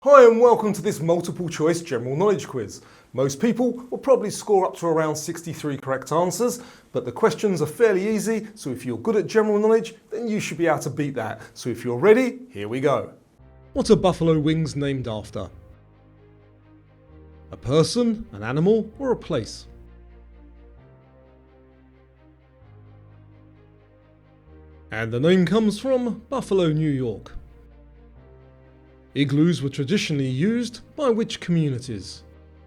Hi and welcome to this multiple choice general knowledge quiz. Most people will probably score up to around 63 correct answers, but the questions are fairly easy, so if you're good at general knowledge, then you should be able to beat that. So if you're ready, here we go. What are buffalo wings named after? A person, an animal, or a place? And the name comes from Buffalo, New York. Igloos were traditionally used by which communities?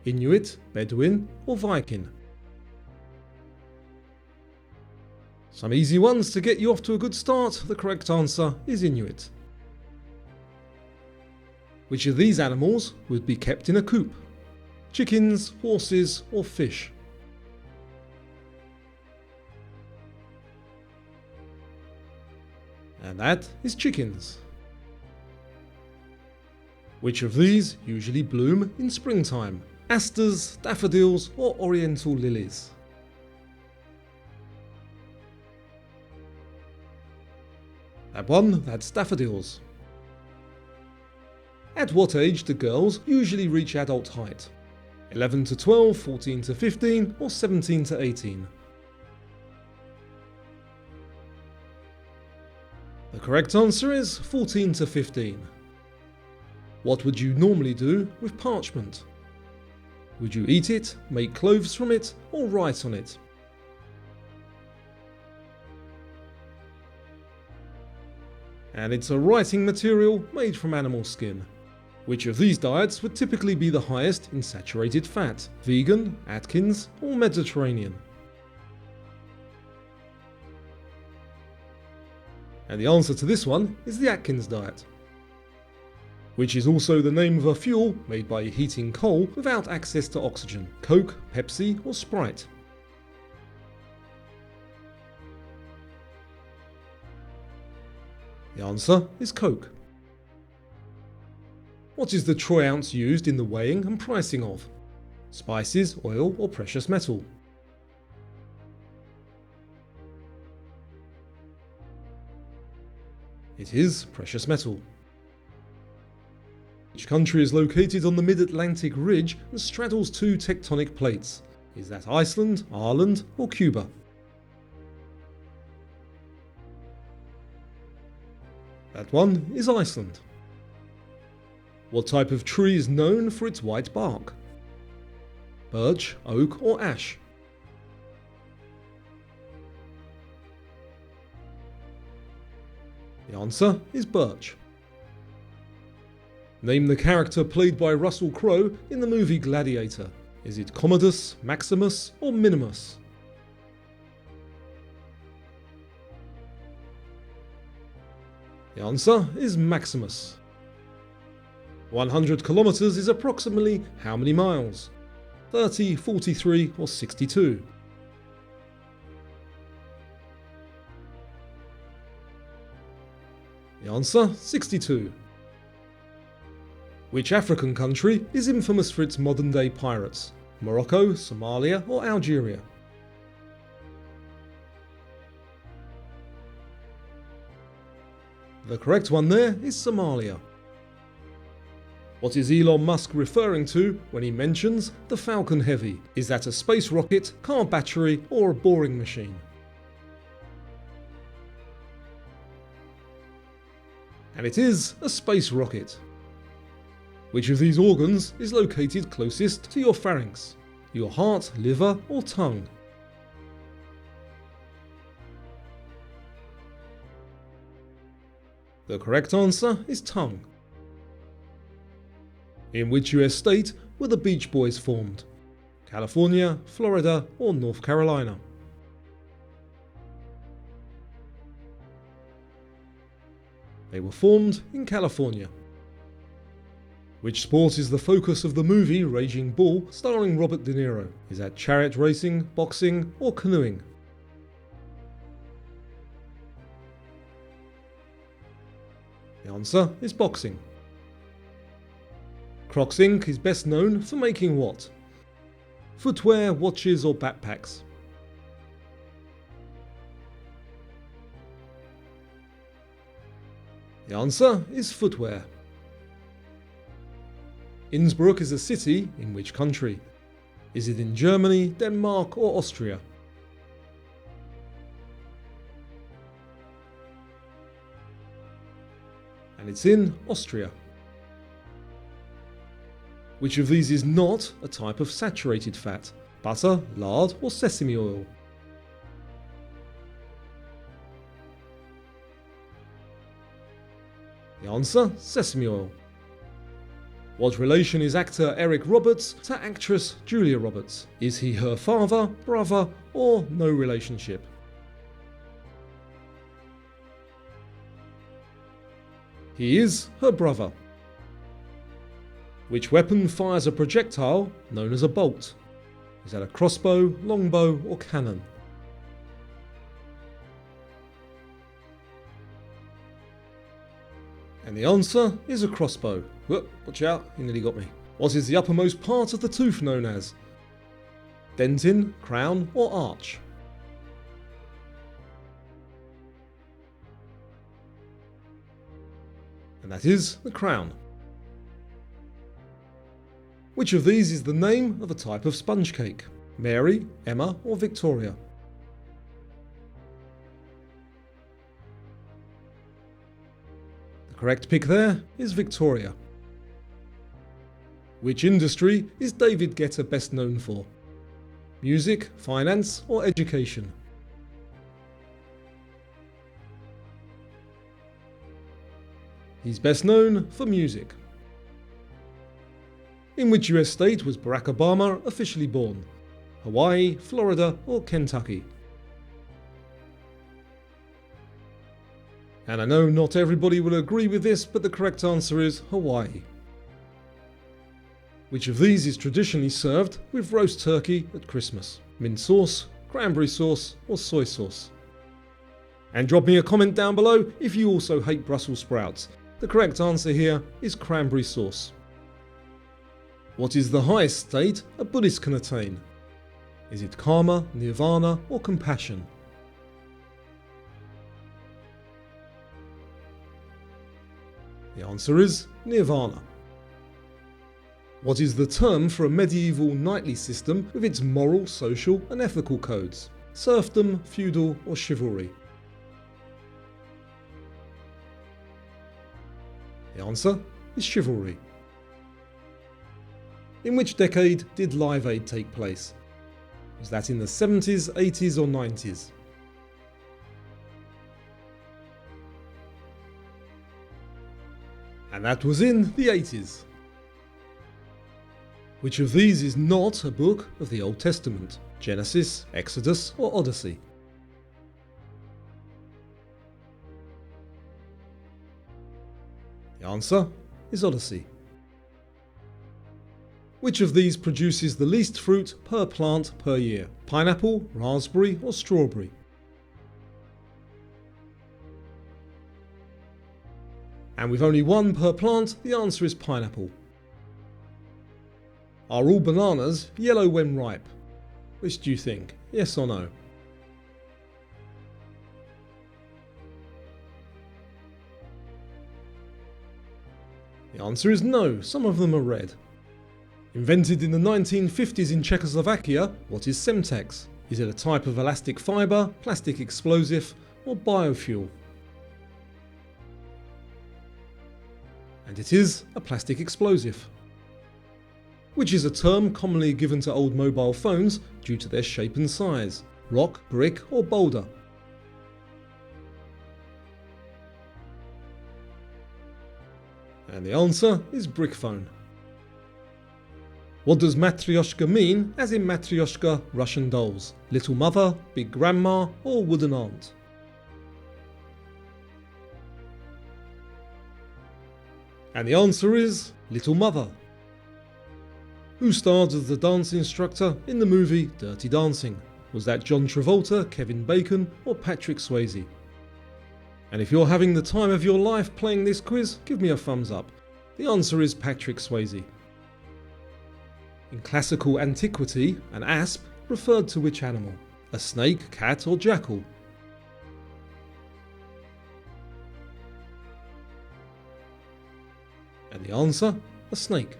Inuit, Bedouin, or Viking? Some easy ones to get you off to a good start. The correct answer is Inuit. Which of these animals would be kept in a coop? Chickens, horses, or fish? And that is chickens. Which of these usually bloom in springtime? Asters, daffodils, or oriental lilies? That's daffodils. At what age do girls usually reach adult height? 11 to 12, 14 to 15, or 17 to 18? The correct answer is 14 to 15. What would you normally do with parchment? Would you eat it, make clothes from it, or write on it? And it's a writing material made from animal skin. Which of these diets would typically be the highest in saturated fat? Vegan, Atkins, or Mediterranean? And the answer to this one is the Atkins diet, which is also the name of a fuel made by heating coal without access to oxygen. Coke, Pepsi, or Sprite? The answer is Coke. What is the troy ounce used in the weighing and pricing of? Spices, oil, or precious metal? It is precious metal. Which country is located on the mid-Atlantic ridge and straddles two tectonic plates? Is that Iceland, Ireland, or Cuba? That one is Iceland. What type of tree is known for its white bark? Birch, oak, or ash? The answer is birch. Name the character played by Russell Crowe in the movie Gladiator. Is it Commodus, Maximus, or Minimus? The answer is Maximus. 100 kilometers is approximately how many miles? 30, 43, or 62? The answer, 62. Which African country is infamous for its modern-day pirates? Morocco, Somalia, or Algeria? The correct one there is Somalia. What is Elon Musk referring to when he mentions the Falcon Heavy? Is that a space rocket, car battery, or a boring machine? And it is a space rocket. Which of these organs is located closest to your pharynx? Your heart, liver, or tongue? The correct answer is tongue. In which US state were the Beach Boys formed? California, Florida, or North Carolina? They were formed in California. Which sport is the focus of the movie Raging Bull starring Robert De Niro? Is that chariot racing, boxing, or canoeing? The answer is boxing. Crocs Inc. is best known for making what? Footwear, watches, or backpacks? The answer is footwear. Innsbruck is a city in which country? Is it in Germany, Denmark or Austria? And it's in Austria. Which of these is not a type of saturated fat? Butter, lard or sesame oil? The answer, sesame oil. What relation is actor Eric Roberts to actress Julia Roberts? Is he her father, brother or no relationship? He is her brother. Which weapon fires a projectile known as a bolt? Is that a crossbow, longbow or cannon? And the answer is a crossbow. Whoop, watch out, you nearly got me. What is the uppermost part of the tooth known as? Dentin, crown or arch? And that is the crown. Which of these is the name of a type of sponge cake? Mary, Emma or Victoria? The correct pick there is Victoria. Which industry is David Guetta best known for? Music, finance or education? He's best known for music. In which US state was Barack Obama officially born? Hawaii, Florida or Kentucky? And I know not everybody will agree with this, but the correct answer is Hawaii. Which of these is traditionally served with roast turkey at Christmas? Mint sauce, cranberry sauce or soy sauce? And drop me a comment down below if you also hate Brussels sprouts. The correct answer here is cranberry sauce. What is the highest state a Buddhist can attain? Is it karma, nirvana or compassion? The answer is nirvana. What is the term for a medieval knightly system with its moral, social and ethical codes? Serfdom, feudal or chivalry? The answer is chivalry. In which decade did Live Aid take place? Was that in the 70s, 80s or 90s? And that was in the 80s. Which of these is not a book of the Old Testament? Genesis, Exodus or Odyssey? The answer is Odyssey. Which of these produces the least fruit per plant per year? Pineapple, raspberry or strawberry? And with only one per plant, the answer is pineapple. Are all bananas yellow when ripe? Which do you think? Yes or no? The answer is no, some of them are red. Invented in the 1950s in Czechoslovakia, what is Semtex? Is it a type of elastic fibre, plastic explosive or biofuel? And it is a plastic explosive. Which is a term commonly given to old mobile phones due to their shape and size? Rock, brick or boulder? And the answer is brick phone. What does matryoshka mean as in Matryoshka Russian dolls? Little mother, big grandma or wooden aunt? And the answer is Little Mother. Who starred as the dance instructor in the movie Dirty Dancing? Was that John Travolta, Kevin Bacon or Patrick Swayze? And if you're having the time of your life playing this quiz, give me a thumbs up. The answer is Patrick Swayze. In classical antiquity, an asp referred to which animal? A snake, cat or jackal? And the answer, a snake.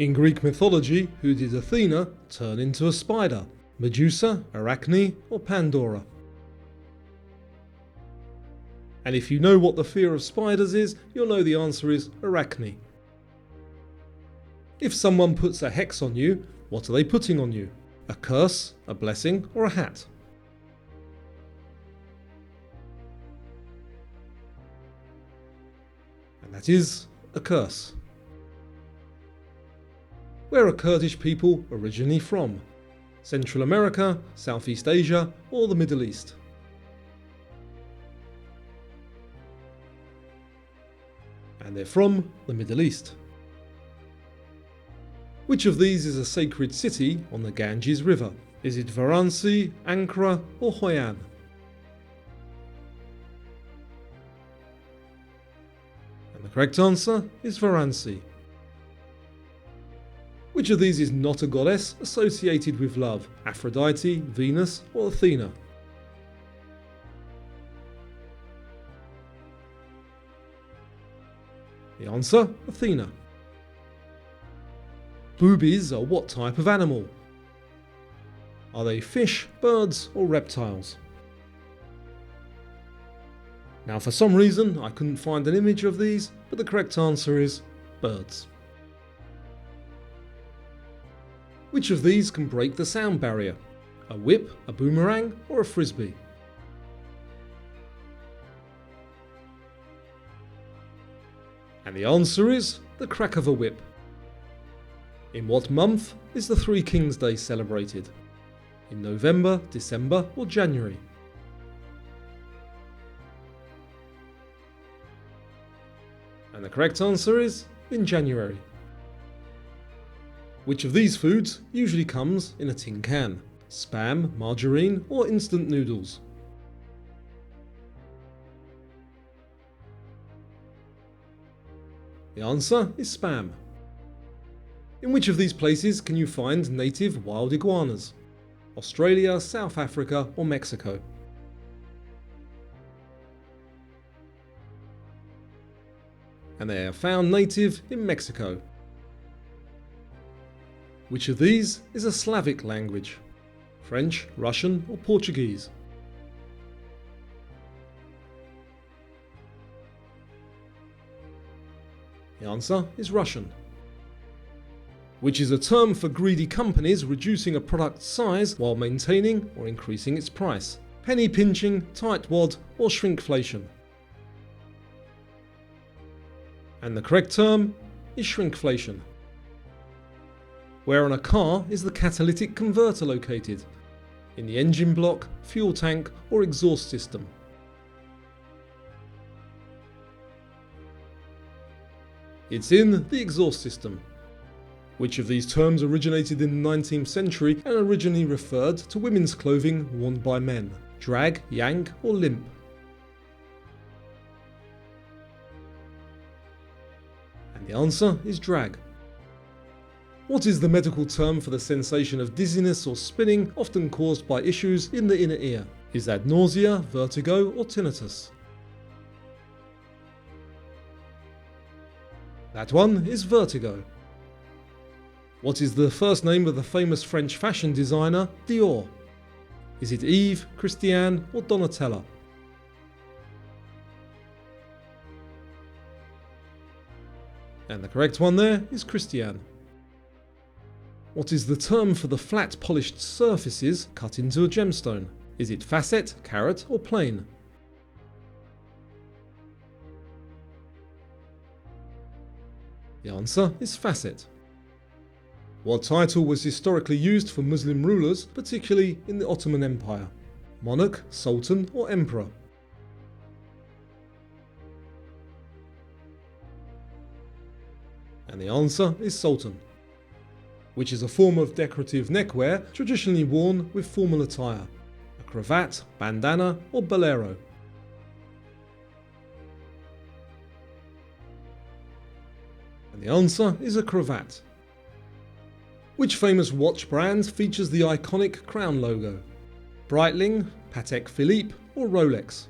In Greek mythology, who did Athena turn into a spider? Medusa, Arachne, or Pandora? And if you know what the fear of spiders is, you'll know the answer is Arachne. If someone puts a hex on you, what are they putting on you? A curse, a blessing, or a hat? And that is a curse. Where are Kurdish people originally from? Central America, Southeast Asia, or the Middle East? And they're from the Middle East. Which of these is a sacred city on the Ganges River? Is it Varanasi, Ankara, or Hoi An? And the correct answer is Varanasi. Which of these is not a goddess associated with love? Aphrodite, Venus, or Athena? The answer, Athena. Boobies are what type of animal? Are they fish, birds, or reptiles? Now, for some reason, I couldn't find an image of these, but the correct answer is birds. Which of these can break the sound barrier? A whip, a boomerang, or a frisbee? And the answer is the crack of a whip. In what month is the Three Kings Day celebrated? In November, December, or January? And the correct answer is in January. Which of these foods usually comes in a tin can? Spam, margarine, or instant noodles? The answer is spam. In which of these places can you find native wild iguanas? Australia, South Africa, or Mexico? And they are found native in Mexico. Which of these is a Slavic language? French, Russian, or Portuguese? The answer is Russian. Which is a term for greedy companies reducing a product's size while maintaining or increasing its price? Penny pinching, tightwad, or shrinkflation? And the correct term is shrinkflation. Where on a car is the catalytic converter located? In the engine block, fuel tank, or exhaust system? It's in the exhaust system. Which of these terms originated in the 19th century and originally referred to women's clothing worn by men? Drag, yank, or limp? And the answer is drag. What is the medical term for the sensation of dizziness or spinning often caused by issues in the inner ear? Is that nausea, vertigo, or tinnitus? That one is vertigo. What is the first name of the famous French fashion designer Dior? Is it Yves, Christiane, or Donatella? And the correct one there is Christiane. What is the term for the flat polished surfaces cut into a gemstone? Is it facet, carat, or plane? The answer is facet. What title was historically used for Muslim rulers, particularly in the Ottoman Empire? Monarch, Sultan, or Emperor? And the answer is Sultan, which is a form of decorative neckwear traditionally worn with formal attire, a cravat, bandana, or bolero. And the answer is a cravat. Which famous watch brand features the iconic crown logo? Breitling, Patek Philippe, or Rolex?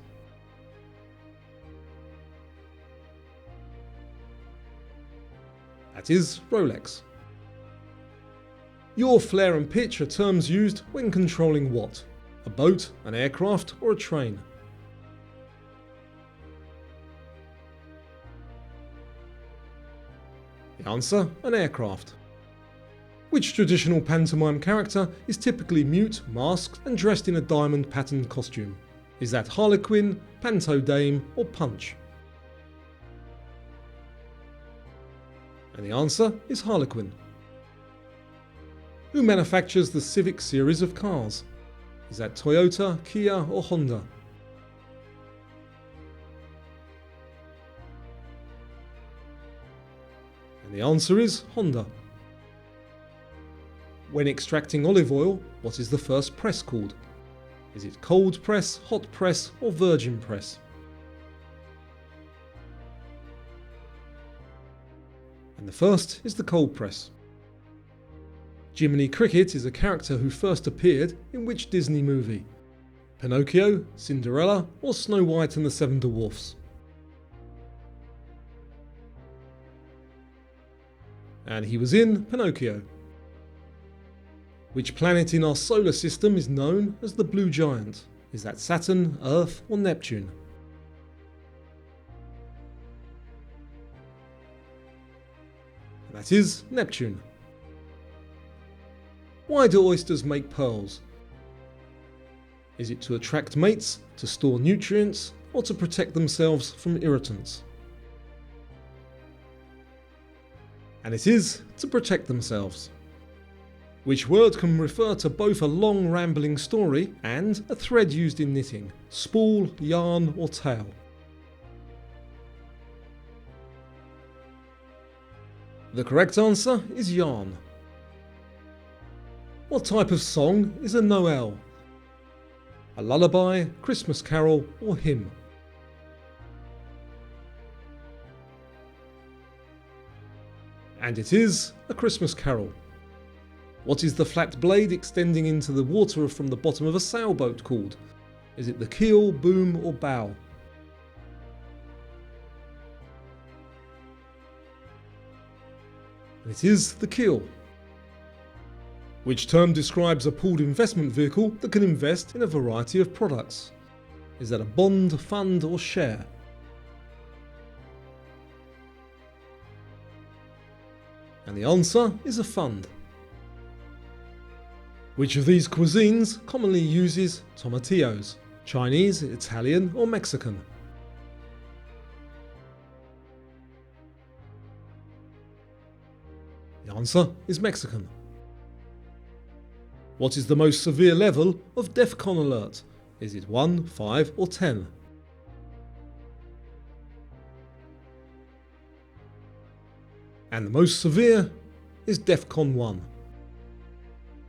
That is Rolex. Yaw, flare and pitch are terms used when controlling what? A boat, an aircraft or a train? The answer, an aircraft. Which traditional pantomime character is typically mute, masked and dressed in a diamond patterned costume? Is that Harlequin, Panto Dame or Punch? And the answer is Harlequin. Who manufactures the Civic series of cars? Is that Toyota, Kia or Honda? And the answer is Honda. When extracting olive oil, what is the first press called? Is it cold press, hot press or virgin press? And the first is the cold press. Jiminy Cricket is a character who first appeared in which Disney movie? Pinocchio, Cinderella or Snow White and the Seven Dwarfs? And he was in Pinocchio. Which planet in our solar system is known as the Blue Giant? Is that Saturn, Earth or Neptune? That is Neptune. Why do oysters make pearls? Is it to attract mates, to store nutrients, or to protect themselves from irritants? And it is to protect themselves. Which word can refer to both a long rambling story and a thread used in knitting? Spool, yarn or tail? The correct answer is yarn. What type of song is a Noel? A lullaby, Christmas carol or hymn? And it is a Christmas carol. What is the flat blade extending into the water from the bottom of a sailboat called? Is it the keel, boom or bow? And it is the keel. Which term describes a pooled investment vehicle that can invest in a variety of products? Is that a bond, fund or share? And the answer is a fund. Which of these cuisines commonly uses tomatillos? Chinese, Italian or Mexican? The answer is Mexican. What is the most severe level of DEFCON alert? Is it 1, 5 or 10? And the most severe is DEFCON 1.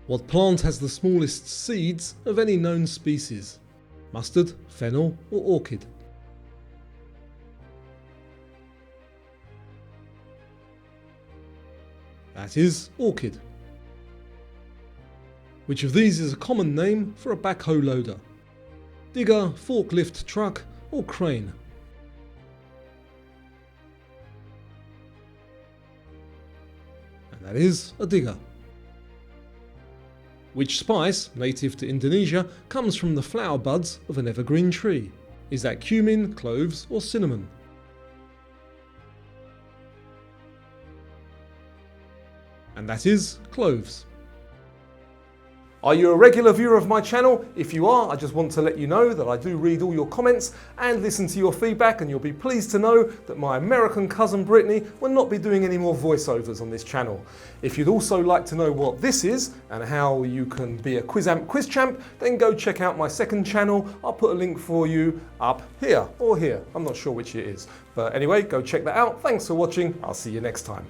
What plant has the smallest seeds of any known species? Mustard, fennel or orchid? That is orchid. Which of these is a common name for a backhoe loader? Digger, forklift truck or crane? And that is a digger. Which spice, native to Indonesia, comes from the flower buds of an evergreen tree? Is that cumin, cloves or cinnamon? And that is cloves. Are you a regular viewer of my channel? If you are, I just want to let you know that I do read all your comments and listen to your feedback, and you'll be pleased to know that my American cousin Brittany will not be doing any more voiceovers on this channel. If you'd also like to know what this is and how you can be a Quizamp quiz champ, then go check out my second channel. I'll put a link for you up here or here. I'm not sure which it is. But anyway, go check that out. Thanks for watching. I'll see you next time.